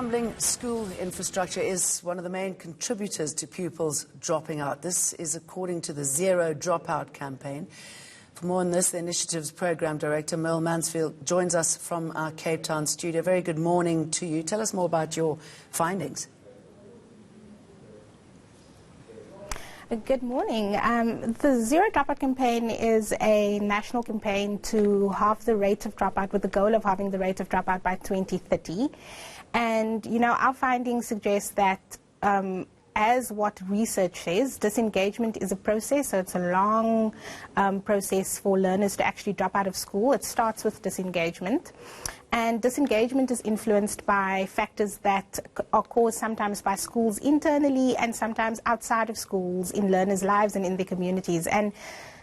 Crumbling school infrastructure is one of the main contributors to pupils dropping out. This is according to the Zero Dropout Campaign. For more on this, the initiative's Programme Director, Merle Mansfield, joins us from our Cape Town studio. Very good morning to you. Tell us more about your findings. Good morning. The Zero Dropout Campaign is a national campaign to halve the rate of dropout, with the goal of halving the rate of dropout by 2030. And, our findings suggest that, as what research says, disengagement is a process, so it's a long process for learners to actually drop out of school. It starts with disengagement. And disengagement is influenced by factors that are caused sometimes by schools internally and sometimes outside of schools, in learners' lives and in their communities. And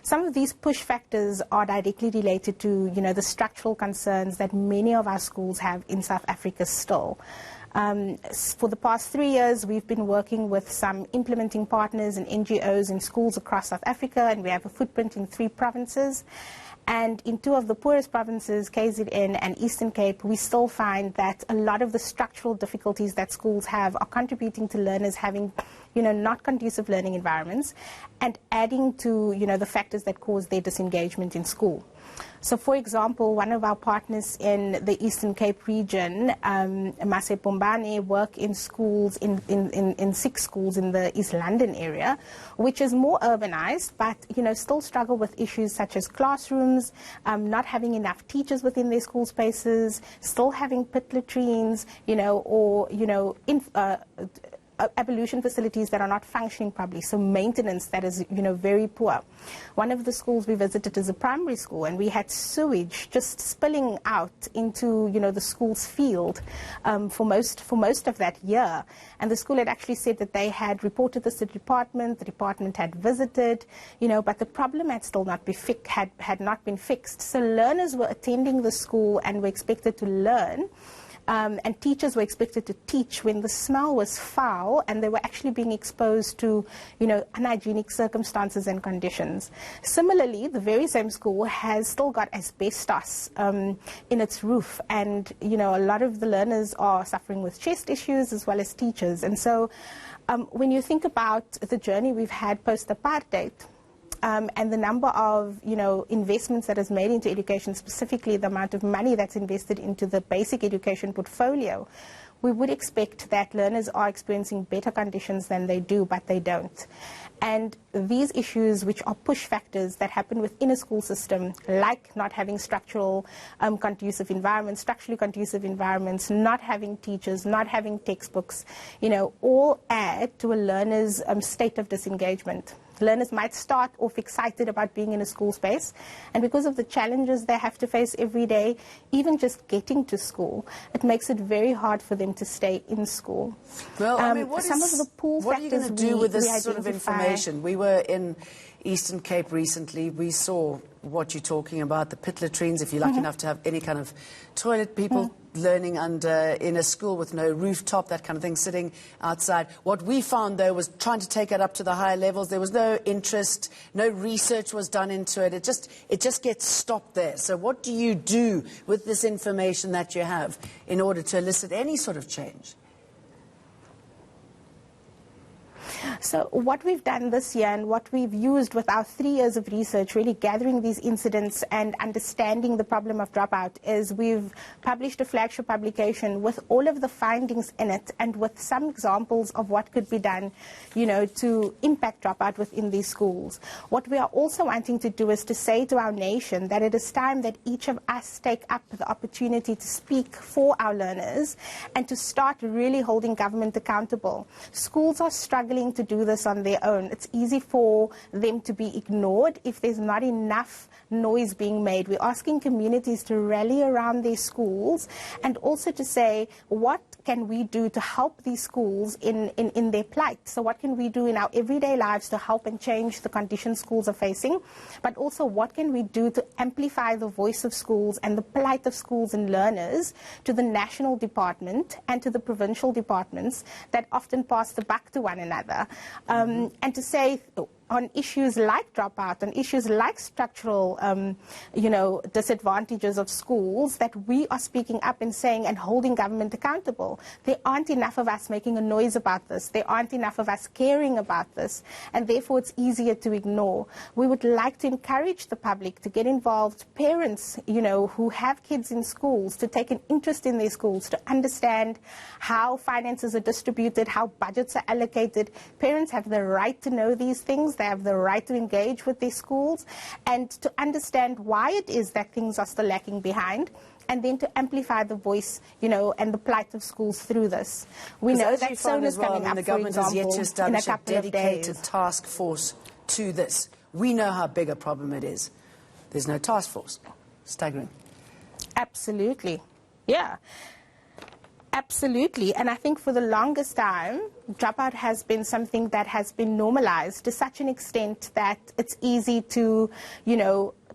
some of these push factors are directly related to, the structural concerns that many of our schools have in South Africa still. For the past 3 years, we've been working with some implementing partners and NGOs in schools across South Africa, and we have a footprint in 3 provinces. And in 2 of the poorest provinces, KZN and Eastern Cape, we still find that a lot of the structural difficulties that schools have are contributing to learners having, not conducive learning environments, and adding to, the factors that cause their disengagement in school. So, for example, one of our partners in the Eastern Cape region, Mase Pombane, work in schools, in 6 schools in the East London area, which is more urbanized, but, still struggle with issues such as classrooms, not having enough teachers within their school spaces, still having pit latrines, ablution facilities that are not functioning properly, so maintenance that is, very poor. One of the schools we visited is a primary school, and we had sewage just spilling out into, the school's field for most of that year. And the school had actually said that they had reported this to the department had visited, but the problem had still not been fixed. So learners were attending the school and were expected to learn. And teachers were expected to teach when the smell was foul, and they were actually being exposed to, unhygienic circumstances and conditions. Similarly, the very same school has still got asbestos in its roof, and, a lot of the learners are suffering with chest issues as well as teachers. And so when you think about the journey we've had post-apartheid, and the number of, investments that is made into education, specifically the amount of money that's invested into the basic education portfolio, we would expect that learners are experiencing better conditions than they do, but they don't. And these issues, which are push factors that happen within a school system, like not having structurally conducive environments, not having teachers, not having textbooks, all add to a learner's state of disengagement. Learners might start off excited about being in a school space, and because of the challenges they have to face every day, even just getting to school, it makes it very hard for them to stay in school. Well, what are you going to do with this sort of information? We were in Eastern Cape recently. We saw what you're talking about, the pit latrines, if you're lucky enough to have any kind of toilet, people learning in a school with no rooftop, that kind of thing, sitting outside. What we found, though, was trying to take it up to the higher levels. There was no interest, no research was done into it. It just gets stopped there. So what do you do with this information that you have in order to elicit any sort of change? So what we've done this year, and what we've used with our 3 years of research, really gathering these incidents and understanding the problem of dropout, is we've published a flagship publication with all of the findings in it, and with some examples of what could be done, to impact dropout within these schools. What we are also wanting to do is to say to our nation that it is time that each of us take up the opportunity to speak for our learners and to start really holding government accountable. Schools are struggling to do this on their own. It's easy for them to be ignored if there's not enough noise being made. We're asking communities to rally around their schools, and also to say, what can we do to help these schools in their plight? So what can we do in our everyday lives to help and change the conditions schools are facing? But also, what can we do to amplify the voice of schools and the plight of schools and learners to the national department and to the provincial departments that often pass the buck to one another? And to say, on issues like dropout, on issues like structural, disadvantages of schools, that we are speaking up and saying and holding government accountable. There aren't enough of us making a noise about this. There aren't enough of us caring about this, and therefore it's easier to ignore. We would like to encourage the public to get involved, parents, who have kids in schools, to take an interest in their schools, to understand how finances are distributed, how budgets are allocated. Parents have the right to know these things. They have the right to engage with their schools and to understand why it is that things are still lacking behind, and then to amplify the voice, and the plight of schools through this. We know that SONA is coming up, the government for has yet example, to establish in a couple a of dedicated days. task force to this. We know how big a problem it is. There's no task force. Staggering. Absolutely. Yeah. Absolutely. And I think for the longest time, dropout has been something that has been normalized to such an extent that it's easy to,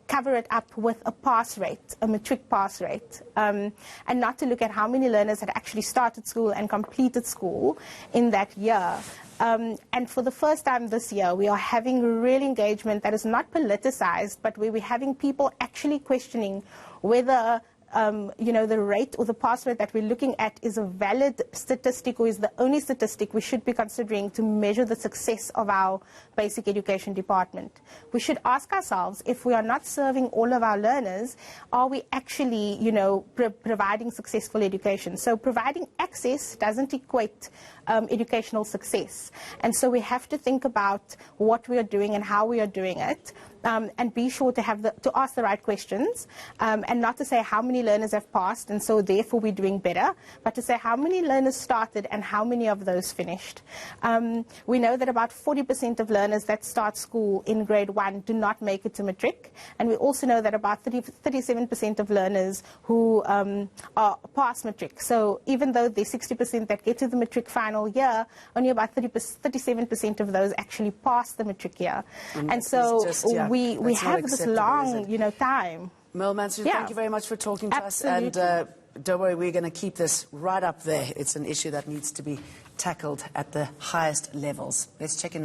cover it up with a pass rate, a matric pass rate, and not to look at how many learners had actually started school and completed school in that year. And for the first time this year, we are having real engagement that is not politicized, but where we're having people actually questioning whether the rate or the pass rate that we're looking at is a valid statistic, or is the only statistic we should be considering to measure the success of our basic education department. We should ask ourselves, if we are not serving all of our learners, are we actually, providing successful education? So providing access doesn't equate educational success. And so we have to think about what we are doing and how we are doing it. And be sure to ask the right questions, and not to say how many learners have passed and so therefore we're doing better, but to say how many learners started and how many of those finished. We know that about 40% of learners that start school in grade 1 do not make it to matric, and we also know that about 37% of learners who are past matric. So even though there's 60% that get to the matric final year, only about 37% of those actually pass the matric year. And so we have this long, time. Mel Mansfield, thank you very much for talking to us. And don't worry, we're going to keep this right up there. It's an issue that needs to be tackled at the highest levels. Let's check in.